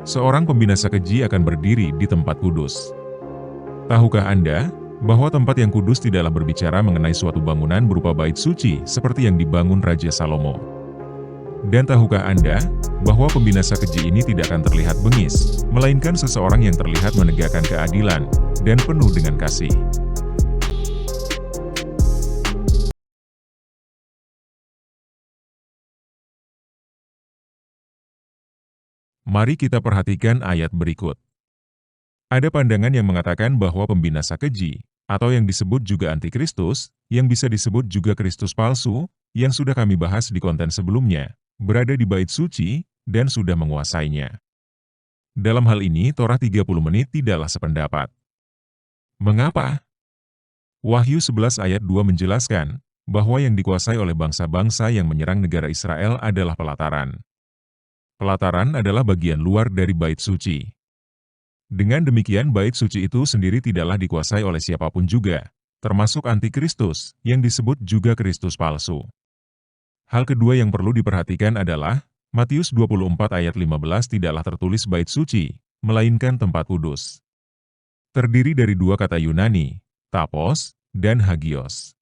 seorang pembinasa keji akan berdiri di tempat kudus. Tahukah Anda bahwa tempat yang kudus tidaklah berbicara mengenai suatu bangunan berupa bait suci seperti yang dibangun Raja Salomo? Dan tahukah Anda bahwa pembinasa keji ini tidak akan terlihat bengis, melainkan seseorang yang terlihat menegakkan keadilan dan penuh dengan kasih? Mari kita perhatikan ayat berikut. Ada pandangan yang mengatakan bahwa pembinasa keji, atau yang disebut juga antikristus, yang bisa disebut juga Kristus palsu, yang sudah kami bahas di konten sebelumnya, berada di bait suci, dan sudah menguasainya. Dalam hal ini, Torah 30 menit tidaklah sependapat. Mengapa? Wahyu 11 ayat 2 menjelaskan, bahwa yang dikuasai oleh bangsa-bangsa yang menyerang negara Israel adalah pelataran. Pelataran adalah bagian luar dari bait suci. Dengan demikian bait suci itu sendiri tidaklah dikuasai oleh siapapun juga, termasuk antikristus, yang disebut juga Kristus palsu. Hal kedua yang perlu diperhatikan adalah, Matius 24 ayat 15 tidaklah tertulis bait suci, melainkan tempat kudus. Terdiri dari dua kata Yunani, tapos, dan hagios.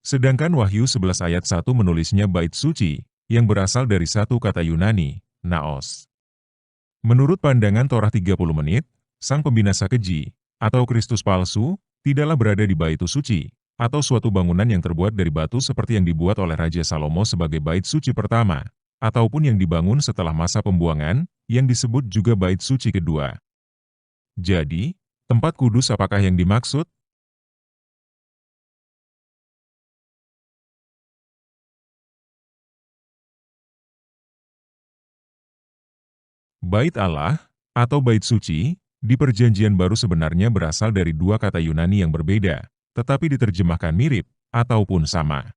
Sedangkan Wahyu 11 ayat 1 menulisnya bait suci, yang berasal dari satu kata Yunani, naos. Menurut pandangan Torah 30 menit, sang pembinasa keji, atau Kristus palsu, tidaklah berada di bait suci, atau suatu bangunan yang terbuat dari batu seperti yang dibuat oleh Raja Salomo sebagai bait suci pertama, ataupun yang dibangun setelah masa pembuangan, yang disebut juga bait suci kedua. Jadi, tempat kudus apakah yang dimaksud? Bait Allah, atau bait suci, di Perjanjian Baru sebenarnya berasal dari dua kata Yunani yang berbeda, tetapi diterjemahkan mirip, ataupun sama.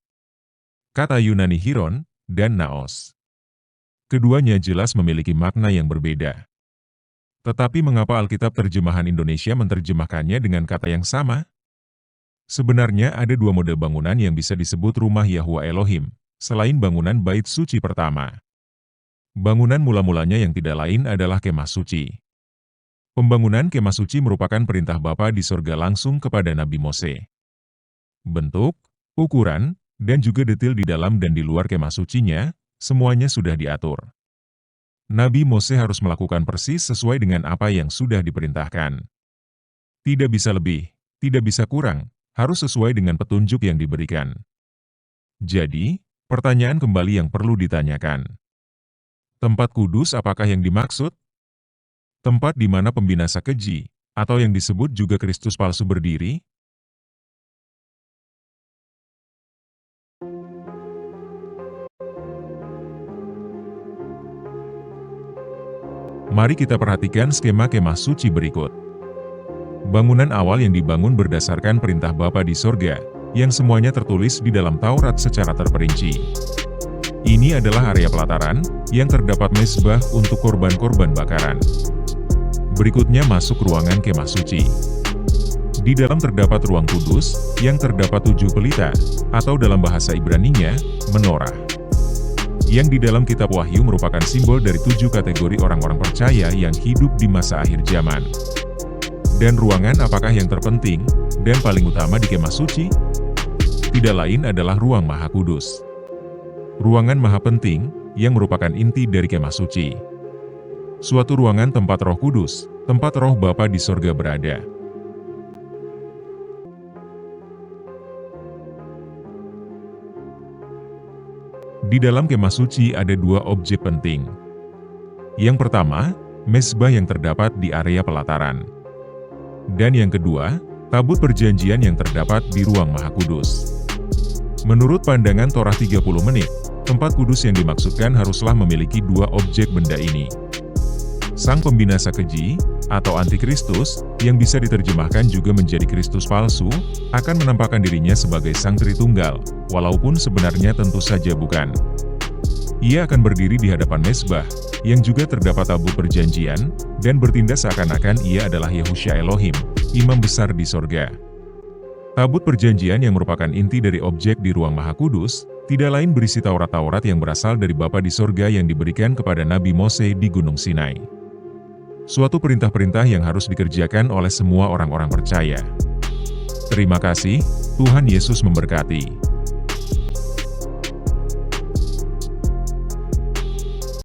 Kata Yunani hieron, dan naos. Keduanya jelas memiliki makna yang berbeda. Tetapi mengapa Alkitab terjemahan Indonesia menerjemahkannya dengan kata yang sama? Sebenarnya ada dua model bangunan yang bisa disebut rumah Yahwa Elohim, selain bangunan bait suci pertama. Bangunan mula-mulanya yang tidak lain adalah kemah suci. Pembangunan kemah suci merupakan perintah Bapa di sorga langsung kepada Nabi Mose. Bentuk, ukuran, dan juga detail di dalam dan di luar kemah sucinya, semuanya sudah diatur. Nabi Mose harus melakukan persis sesuai dengan apa yang sudah diperintahkan. Tidak bisa lebih, tidak bisa kurang, harus sesuai dengan petunjuk yang diberikan. Jadi, pertanyaan kembali yang perlu ditanyakan. Tempat kudus apakah yang dimaksud? Tempat di mana pembinasa keji, atau yang disebut juga Kristus palsu berdiri? Mari kita perhatikan skema kemah suci berikut. Bangunan awal yang dibangun berdasarkan perintah Bapa di sorga, yang semuanya tertulis di dalam Taurat secara terperinci. Ini adalah area pelataran, yang terdapat mezbah untuk korban-korban bakaran. Berikutnya masuk ruangan kemah suci. Di dalam terdapat ruang kudus, yang terdapat 7 pelita, atau dalam bahasa Ibraninya, menorah. Yang di dalam kitab Wahyu merupakan simbol dari 7 kategori orang-orang percaya yang hidup di masa akhir zaman. Dan ruangan apakah yang terpenting, dan paling utama di kemah suci? Tidak lain adalah ruang Maha Kudus. Ruangan maha penting, yang merupakan inti dari kemah suci. Suatu ruangan tempat Roh Kudus, tempat Roh Bapa di sorga berada. Di dalam kemah suci ada dua objek penting. Yang pertama, mezbah yang terdapat di area pelataran. Dan yang kedua, tabut perjanjian yang terdapat di ruang Maha Kudus. Menurut pandangan Torah 30 menit, tempat kudus yang dimaksudkan haruslah memiliki dua objek benda ini. Sang pembinasa keji, atau antikristus, yang bisa diterjemahkan juga menjadi Kristus palsu, akan menampakkan dirinya sebagai Sang Tritunggal, walaupun sebenarnya tentu saja bukan. Ia akan berdiri di hadapan mezbah, yang juga terdapat tabut perjanjian, dan bertindak seakan-akan ia adalah Yahusha Elohim, imam besar di sorga. Tabut perjanjian yang merupakan inti dari objek di ruang Maha Kudus, tidak lain berisi Taurat-Taurat yang berasal dari Bapa di sorga yang diberikan kepada Nabi Mose di Gunung Sinai. suatu perintah-perintah yang harus dikerjakan oleh semua orang-orang percaya. Terima kasih, Tuhan Yesus memberkati.